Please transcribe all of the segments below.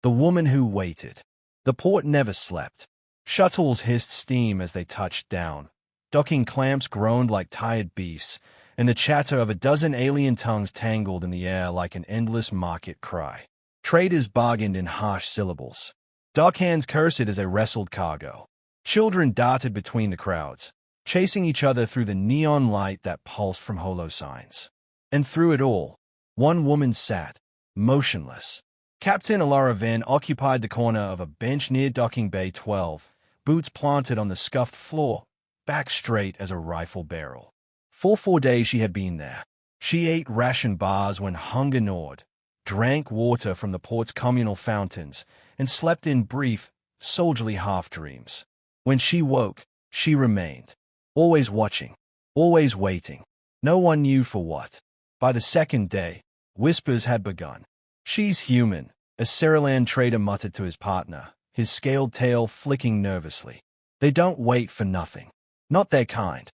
The woman who waited. The port never slept. Shuttles hissed steam as they touched down. Docking clamps groaned like tired beasts, and the chatter of a dozen alien tongues tangled in the air like an endless market cry. Traders bargained in harsh syllables. Dockhands cursed as they wrestled cargo. Children darted between the crowds, chasing each other through the neon light that pulsed from holo signs. And through it all, one woman sat, motionless. Captain Alara Van occupied the corner of a bench near docking bay 12, boots planted on the scuffed floor, back straight as a rifle barrel. For 4 days she had been there. She ate ration bars when hunger gnawed, drank water from the port's communal fountains, and slept in brief, soldierly half-dreams. When she woke, she remained, always watching, always waiting. No one knew for what. By the second day, whispers had begun. "She's human," a Saraland trader muttered to his partner, his scaled tail flicking nervously. "They don't wait for nothing. Not their kind."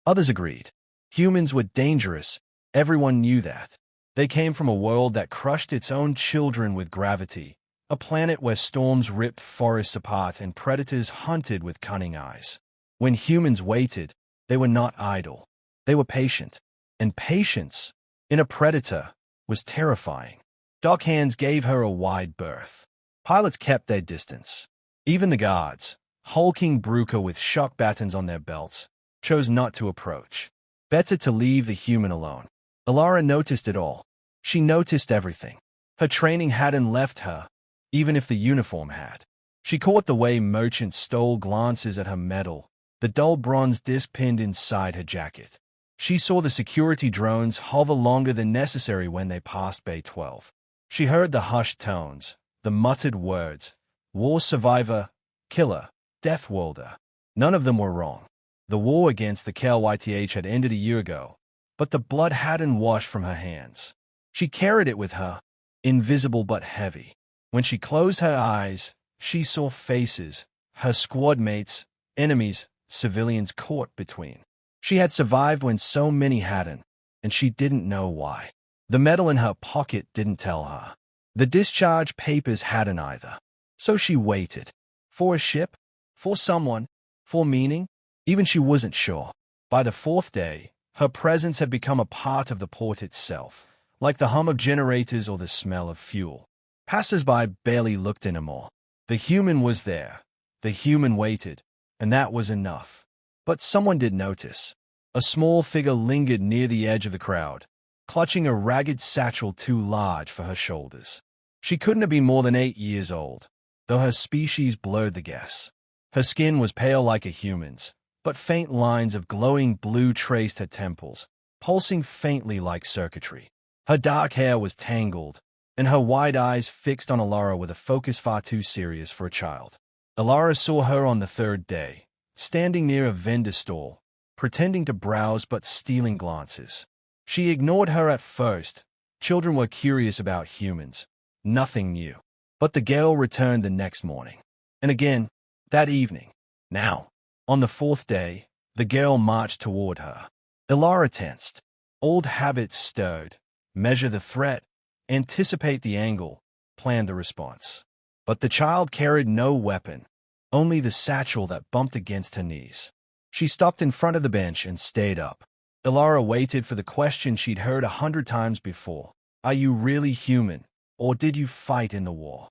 Others agreed. Humans were dangerous. Everyone knew that. They came from a world that crushed its own children with gravity, a planet where storms ripped forests apart and predators hunted with cunning eyes. When humans waited, they were not idle. They were patient. And patience, in a predator, was terrifying. Dockhands gave her a wide berth. Pilots kept their distance. Even the guards, hulking bruiker with shock batons on their belts, chose not to approach. Better to leave the human alone. Alara noticed it all. She noticed everything. Her training hadn't left her, even if the uniform had. She caught the way merchants stole glances at her medal, the dull bronze disc pinned inside her jacket. She saw the security drones hover longer than necessary when they passed Bay 12. She heard the hushed tones, the muttered words, war survivor, killer, death worlder. None of them were wrong. The war against the KLYTH had ended a year ago, but the blood hadn't washed from her hands. She carried it with her, invisible but heavy. When she closed her eyes, she saw faces, her squad mates, enemies, civilians caught between. She had survived when so many hadn't, and she didn't know why. The medal in her pocket didn't tell her. The discharge papers hadn't either. So she waited. For a ship? For someone? For meaning? Even she wasn't sure. By the 4th day, her presence had become a part of the port itself, like the hum of generators or the smell of fuel. Passers-by barely looked anymore. The human was there. The human waited, and that was enough. But someone did notice. A small figure lingered near the edge of the crowd, clutching a ragged satchel too large for her shoulders. She couldn't have been more than 8 years old, though her species blurred the guess. Her skin was pale like a human's, but faint lines of glowing blue traced her temples, pulsing faintly like circuitry. Her dark hair was tangled, and her wide eyes fixed on Alara with a focus far too serious for a child. Alara saw her on the 3rd day, standing near a vendor stall, pretending to browse but stealing glances. She ignored her at first. Children were curious about humans. Nothing new. But the girl returned the next morning. And again, that evening. Now, on the 4th day, the girl marched toward her. Alara tensed. Old habits stirred. Measure the threat, anticipate the angle, plan the response. But the child carried no weapon, only the satchel that bumped against her knees. She stopped in front of the bench and stayed up. Alara waited for the question she'd heard 100 times before. Are you really human, or did you fight in the war?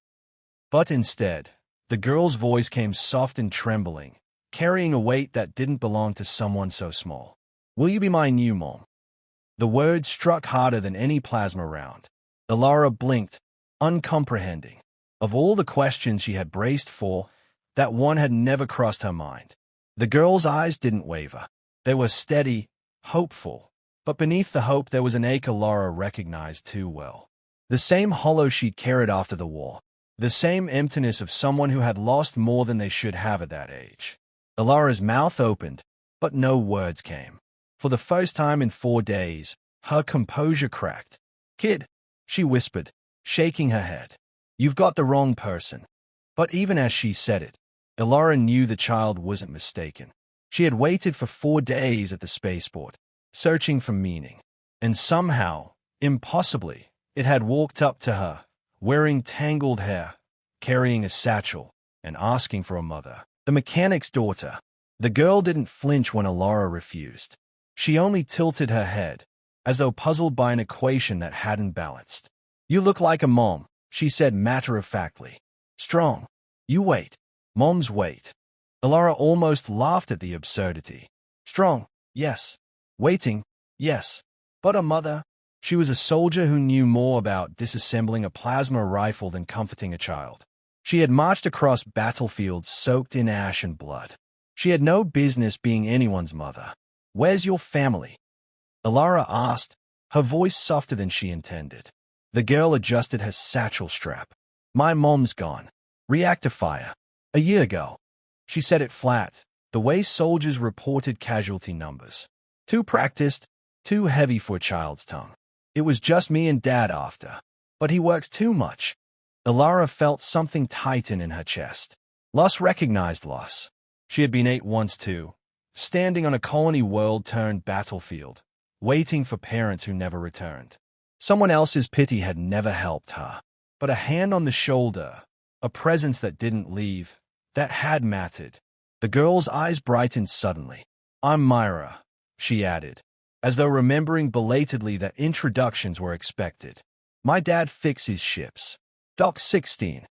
But instead, the girl's voice came soft and trembling, carrying a weight that didn't belong to someone so small. Will you be my new mom? The words struck harder than any plasma round. Alara blinked, uncomprehending. Of all the questions she had braced for, that one had never crossed her mind. The girl's eyes didn't waver. They were steady, hopeful. But beneath the hope there was an ache Alara recognized too well. The same hollow she'd carried after the war. The same emptiness of someone who had lost more than they should have at that age. Alara's mouth opened, but no words came. For the first time in 4 days, her composure cracked. Kid, she whispered, shaking her head. You've got the wrong person. But even as she said it, Alara knew the child wasn't mistaken. She had waited for 4 days at the spaceport, searching for meaning. And somehow, impossibly, it had walked up to her, wearing tangled hair, carrying a satchel, and asking for a mother. The mechanic's daughter. The girl didn't flinch when Alara refused. She only tilted her head, as though puzzled by an equation that hadn't balanced. "You look like a mom," she said matter-of-factly. "Strong. You wait." Moms wait. Alara almost laughed at the absurdity. Strong, yes. Waiting, yes. But a mother? She was a soldier who knew more about disassembling a plasma rifle than comforting a child. She had marched across battlefields soaked in ash and blood. She had no business being anyone's mother. "Where's your family?" Alara asked, her voice softer than she intended. The girl adjusted her satchel strap. "My mom's gone. Reactor fire. A year ago." She said it flat, the way soldiers reported casualty numbers. Too practiced, too heavy for a child's tongue. "It was just me and Dad after. But he works too much." Alara felt something tighten in her chest. Loss recognized loss. She had been ate once too, standing on a colony world-turned battlefield, waiting for parents who never returned. Someone else's pity had never helped her. But a hand on the shoulder, a presence that didn't leave, that had mattered. The girl's eyes brightened suddenly. "I'm Myra," she added, as though remembering belatedly that introductions were expected. "My dad fixes ships. Dock 16.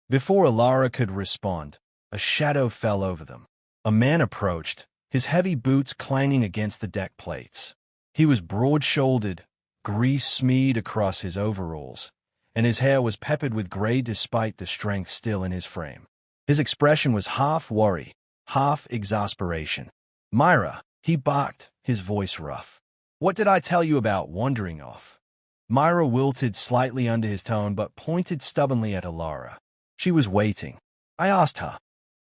Before Alara could respond, a shadow fell over them. A man approached, his heavy boots clanging against the deck plates. He was broad-shouldered, grease smeared across his overalls, and his hair was peppered with gray despite the strength still in his frame. His expression was half worry, half exasperation. "Myra," he barked, his voice rough. "What did I tell you about wandering off?" Myra wilted slightly under his tone but pointed stubbornly at Alara. She was waiting. "I asked her."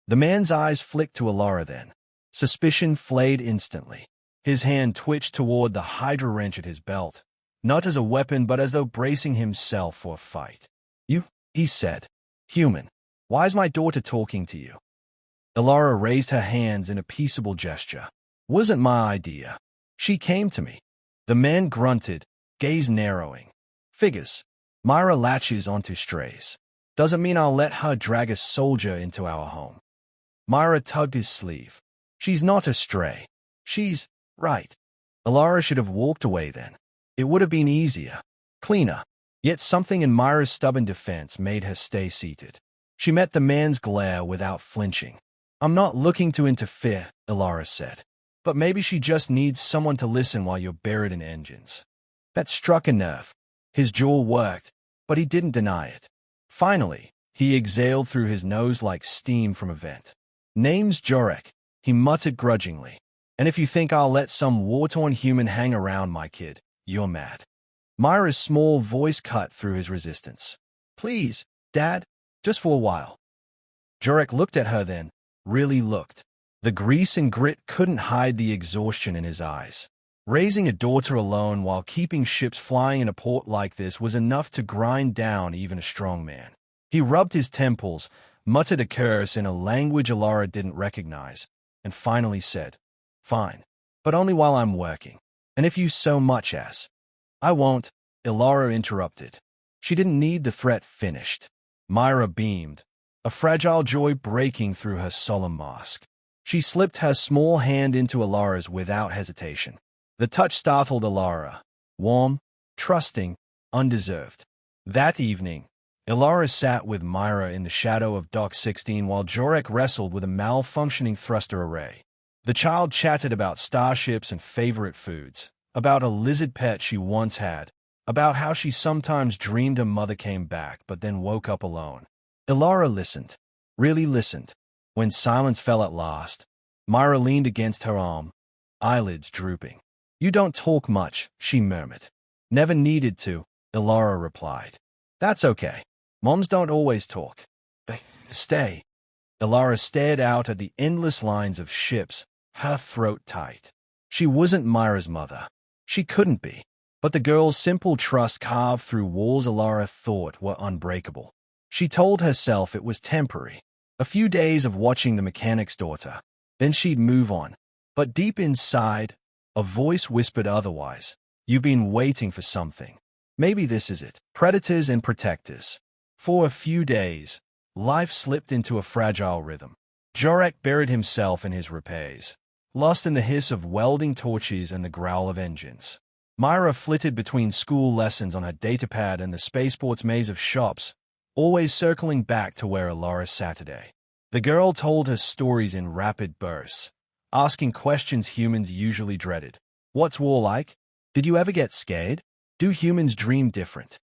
The man's eyes flicked to Alara then. Suspicion flayed instantly. His hand twitched toward the hydra wrench at his belt, not as a weapon but as though bracing himself for a fight. "You," he said. "Human. Why is my daughter talking to you?" Alara raised her hands in a peaceable gesture. "Wasn't my idea. She came to me." The man grunted, gaze narrowing. "Figures. Myra latches onto strays. Doesn't mean I'll let her drag a soldier into our home." Myra tugged his sleeve. "She's not a stray. She's right." Alara should have walked away then. It would have been easier, cleaner. Yet something in Myra's stubborn defense made her stay seated. She met the man's glare without flinching. "I'm not looking to interfere," Alara said. "But maybe she just needs someone to listen while you're buried in engines." That struck a nerve. His jaw worked, but he didn't deny it. Finally, he exhaled through his nose like steam from a vent. "Name's Jorek," he muttered grudgingly. "And if you think I'll let some war-torn human hang around my kid, you're mad." Myra's small voice cut through his resistance. "Please, Dad, just for a while." Jorek looked at her then, really looked. The grease and grit couldn't hide the exhaustion in his eyes. Raising a daughter alone while keeping ships flying in a port like this was enough to grind down even a strong man. He rubbed his temples, muttered a curse in a language Alara didn't recognize, and finally said, "Fine, but only while I'm working. And if you so much as—" "I won't," Alara interrupted. She didn't need the threat finished. Myra beamed, a fragile joy breaking through her solemn mask. She slipped her small hand into Alara's without hesitation. The touch startled Alara. Warm, trusting, undeserved. That evening, Alara sat with Myra in the shadow of Dock 16 while Jorek wrestled with a malfunctioning thruster array. The child chatted about starships and favorite foods, about a lizard pet she once had, about how she sometimes dreamed her mother came back but then woke up alone. Alara listened, really listened. When silence fell at last, Myra leaned against her arm, eyelids drooping. "You don't talk much," she murmured. "Never needed to," Alara replied. "That's okay. Moms don't always talk. They stay." Alara stared out at the endless lines of ships, her throat tight. She wasn't Myra's mother. She couldn't be. But the girl's simple trust carved through walls Alara thought were unbreakable. She told herself it was temporary. A few days of watching the mechanic's daughter. Then she'd move on. But deep inside, a voice whispered otherwise. "You've been waiting for something. Maybe this is it." Predators and protectors. For a few days, life slipped into a fragile rhythm. Jorek buried himself in his repairs, lost in the hiss of welding torches and the growl of engines. Myra flitted between school lessons on her datapad and the Spaceport's maze of shops, always circling back to where Alara Saturday. The girl told her stories in rapid bursts, asking questions humans usually dreaded. What's war like? Did you ever get scared? Do humans dream different?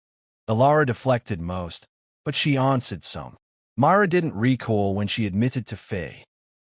Alara deflected most, but she answered some. Myra didn't recall when she admitted to fear.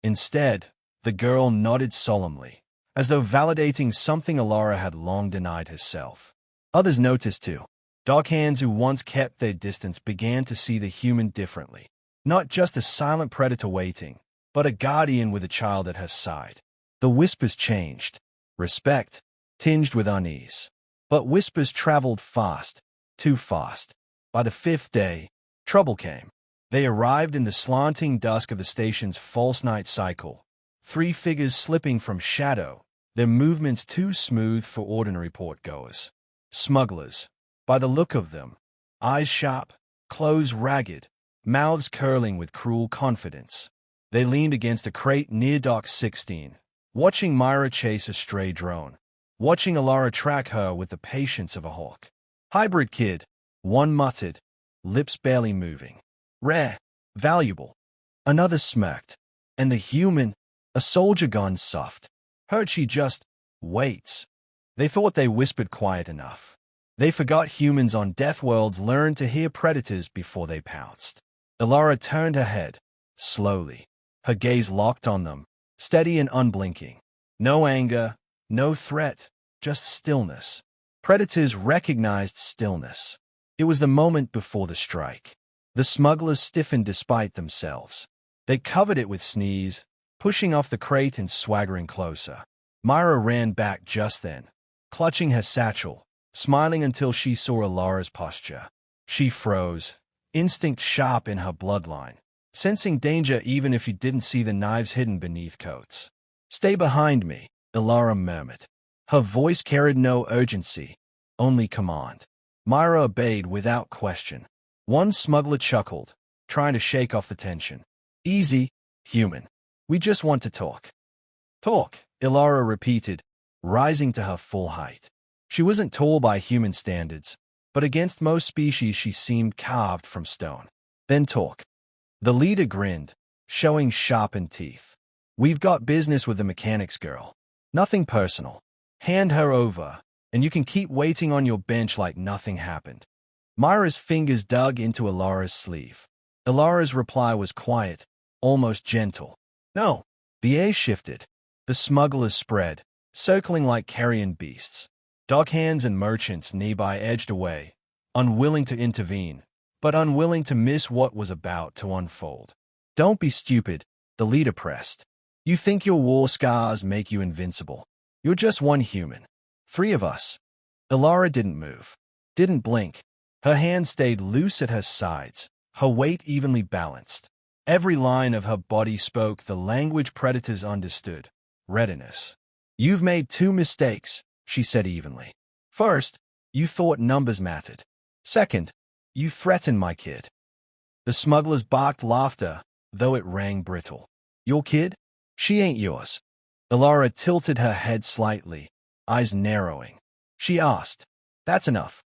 Instead, the girl nodded solemnly, as though validating something Alara had long denied herself. Others noticed too. Dockhands who once kept their distance began to see the human differently. Not just a silent predator waiting, but a guardian with a child at her side. The whispers changed. Respect, tinged with unease. But whispers traveled fast, too fast. By the 5th day, trouble came. They arrived in the slanting dusk of the station's false night cycle. 3 figures slipping from shadow, their movements too smooth for ordinary port-goers. Smugglers, by the look of them, eyes sharp, clothes ragged, mouths curling with cruel confidence. They leaned against a crate near Dock 16, watching Myra chase a stray drone, watching Alara track her with the patience of a hawk. Hybrid kid, one muttered, lips barely moving. Rare, valuable. Another smirked. And the human, a soldier gone soft. Heard she just waits. They thought they whispered quiet enough. They forgot humans on death worlds learned to hear predators before they pounced. Alara turned her head, slowly, her gaze locked on them, steady and unblinking. No anger, no threat, just stillness. Predators recognized stillness. It was the moment before the strike. The smugglers stiffened despite themselves. They covered it with sneeze, pushing off the crate and swaggering closer. Myra ran back just then, clutching her satchel, smiling until she saw Alara's posture. She froze, instinct sharp in her bloodline, sensing danger even if she didn't see the knives hidden beneath coats. "Stay behind me," Alara murmured. Her voice carried no urgency, only command. Myra obeyed without question. One smuggler chuckled, trying to shake off the tension. "Easy, human. We just want to talk." "Talk," Alara repeated, rising to her full height. She wasn't tall by human standards, but against most species she seemed carved from stone. "Then talk." The leader grinned, showing sharpened teeth. "We've got business with the mechanics girl. Nothing personal. Hand her over, and you can keep waiting on your bench like nothing happened." Myra's fingers dug into Alara's sleeve. Alara's reply was quiet, almost gentle. "No." The air shifted. The smugglers spread, circling like carrion beasts. Dockhands and merchants nearby edged away, unwilling to intervene, but unwilling to miss what was about to unfold. "Don't be stupid," the leader pressed. "You think your war scars make you invincible. You're just one human. 3 of us." Alara didn't move, didn't blink. Her hands stayed loose at her sides, her weight evenly balanced. Every line of her body spoke the language predators understood: readiness. "You've made 2 mistakes," she said evenly. "First, you thought numbers mattered. Second, you threatened my kid." The smugglers barked laughter, though it rang brittle. "Your kid? She ain't yours." Alara tilted her head slightly, eyes narrowing. She asked, "That's enough."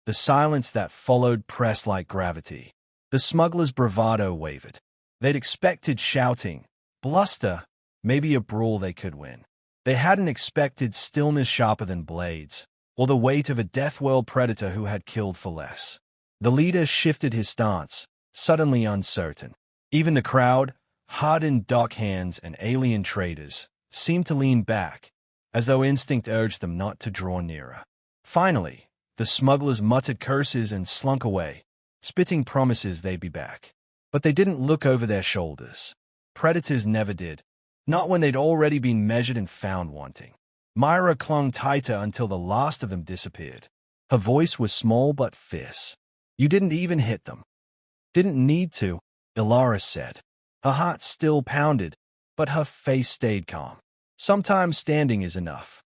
The silence that followed pressed like gravity. The smugglers' bravado wavered. They'd expected shouting, bluster, maybe a brawl they could win. They hadn't expected stillness sharper than blades, or the weight of a death-world predator who had killed for less. The leader shifted his stance, suddenly uncertain. Even the crowd, hardened dockhands and alien traders, seemed to lean back, as though instinct urged them not to draw nearer. Finally, the smugglers muttered curses and slunk away, spitting promises they'd be back. But they didn't look over their shoulders. Predators never did, not when they'd already been measured and found wanting. Myra clung tighter until the last of them disappeared. Her voice was small but fierce. "You didn't even hit them." "Didn't need to," Alara said. Her heart still pounded, but her face stayed calm. Sometimes standing is enough.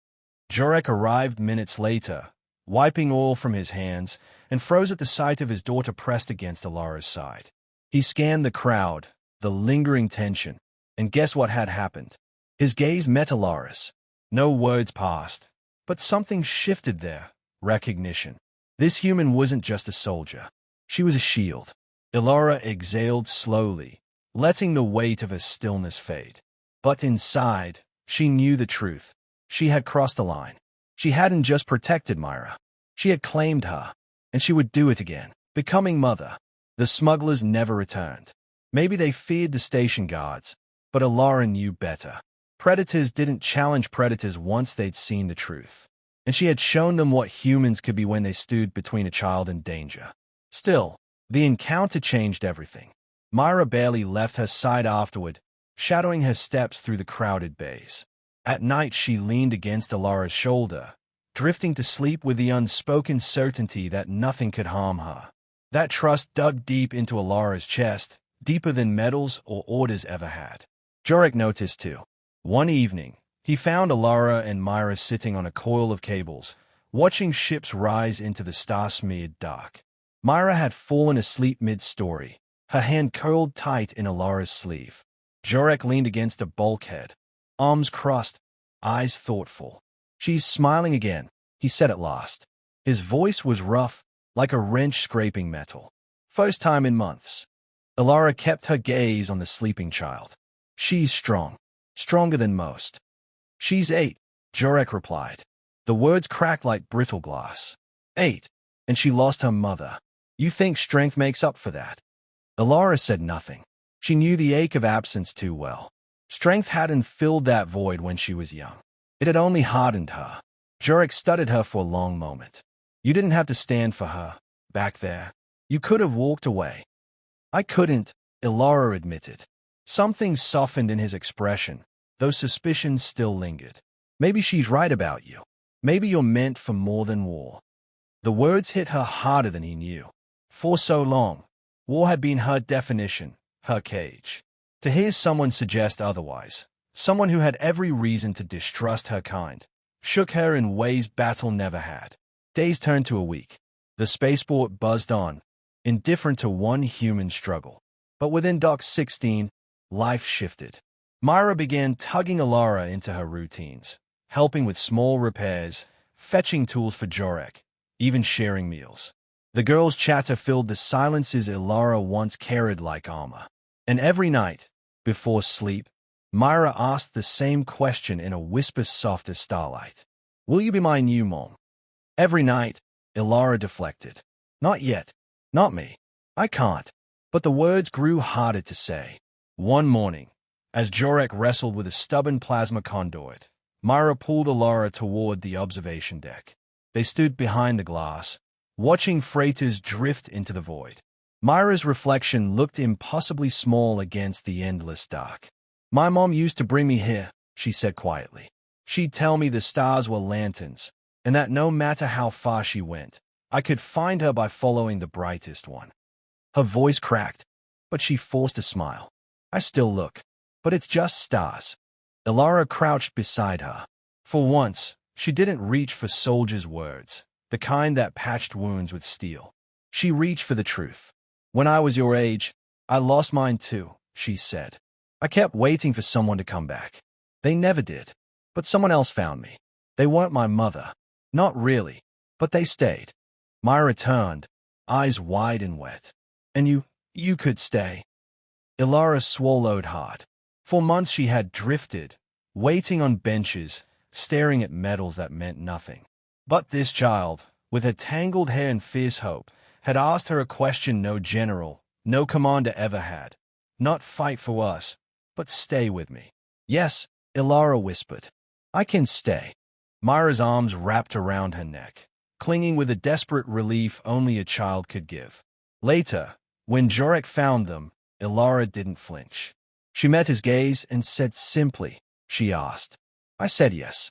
Jurek arrived minutes later, wiping oil from his hands, and froze at the sight of his daughter pressed against Alara's side. He scanned the crowd, the lingering tension, and guess what had happened? His gaze met Ilara's. No words passed, but something shifted there. Recognition. This human wasn't just a soldier. She was a shield. Ilara exhaled slowly, letting the weight of her stillness fade. But inside, she knew the truth. She had crossed the line. She hadn't just protected Myra. She had claimed her, and she would do it again, becoming mother. The smugglers never returned. Maybe they feared the station guards, but Ilara knew better. Predators didn't challenge predators once they'd seen the truth, and she had shown them what humans could be when they stood between a child and danger. Still, the encounter changed everything. Myra barely left her side afterward, shadowing her steps through the crowded bays. At night she leaned against Ilara's shoulder, drifting to sleep with the unspoken certainty that nothing could harm her. That trust dug deep into Ilara's chest, deeper than medals or orders ever had. Jorek noticed too. One evening, he found Ilara and Myra sitting on a coil of cables, watching ships rise into the star-smeared dark. Myra had fallen asleep mid-story, her hand curled tight in Ilara's sleeve. Jorek leaned against a bulkhead, arms crossed, eyes thoughtful. "She's smiling again," he said at last. His voice was rough, like a wrench scraping metal. First time in months. Ilara kept her gaze on the sleeping child. "She's strong. Stronger than most." "She's 8, Jorek replied. The words cracked like brittle glass. 8, and she lost her mother. You think strength makes up for that?" Ilara said nothing. She knew the ache of absence too well. Strength hadn't filled that void when she was young. It had only hardened her. Jorek studied her for a long moment. "You didn't have to stand for her, back there. You could have walked away." "I couldn't," Ilara admitted. Something softened in his expression, though suspicions still lingered. "Maybe she's right about you. Maybe you're meant for more than war." The words hit her harder than he knew. For so long, war had been her definition, her cage. To hear someone suggest otherwise, someone who had every reason to distrust her kind, shook her in ways battle never had. Days turned to a week. The spaceport buzzed on, indifferent to one human struggle. But within Dock 16, life shifted. Myra began tugging Ilara into her routines, helping with small repairs, fetching tools for Jorek, even sharing meals. The girl's chatter filled the silences Ilara once carried like armor. And every night, before sleep, Myra asked the same question in a whisper soft as starlight. "Will you be my new mom?" Every night, Ilara deflected. "Not yet. Not me. I can't." But the words grew harder to say. One morning, as Jorek wrestled with a stubborn plasma conduit, Myra pulled Ilara toward the observation deck. They stood behind the glass, watching freighters drift into the void. Myra's reflection looked impossibly small against the endless dark. "My mom used to bring me here," she said quietly. "She'd tell me the stars were lanterns, and that no matter how far she went, I could find her by following the brightest one." Her voice cracked, but she forced a smile. "I still look, but it's just stars." Ilara crouched beside her. For once, she didn't reach for soldiers' words, the kind that patched wounds with steel. She reached for the truth. "When I was your age, I lost mine too," she said. "I kept waiting for someone to come back. They never did. But someone else found me. They weren't my mother. Not really. But they stayed." Myra turned, eyes wide and wet. "And you could stay." Ilara swallowed hard. For months she had drifted, waiting on benches, staring at medals that meant nothing. But this child, with her tangled hair and fierce hope, had asked her a question no general, no commander ever had. "Not fight for us, but stay with me." "Yes," Ilara whispered. "I can stay." Myra's arms wrapped around her neck, clinging with a desperate relief only a child could give. Later, when Jorek found them, Ilara didn't flinch. She met his gaze and said simply, she asked. I said yes.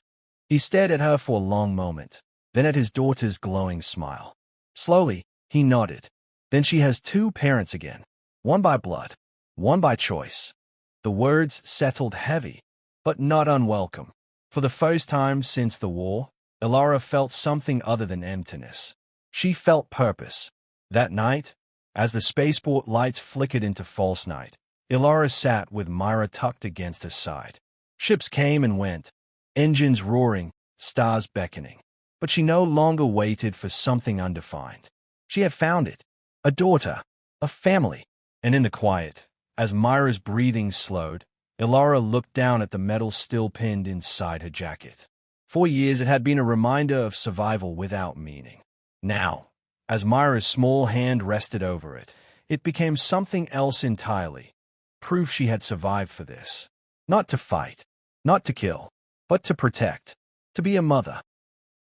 He stared at her for a long moment, then at his daughter's glowing smile. Slowly, he nodded. "Then she has two parents again, one by blood, one by choice." The words settled heavy, but not unwelcome. For the first time since the war, Ilara felt something other than emptiness. She felt purpose. That night, As the spaceport lights flickered into false night, Ilara sat with Myra tucked against her side. Ships came and went, engines roaring, stars beckoning. But she no longer waited for something undefined. She had found it. A daughter. A family. And in the quiet, as Myra's breathing slowed, Ilara looked down at the medal still pinned inside her jacket. For years it had been a reminder of survival without meaning. Now, as Myra's small hand rested over it, it became something else entirely. Proof she had survived for this. Not to fight, not to kill, but to protect. To be a mother.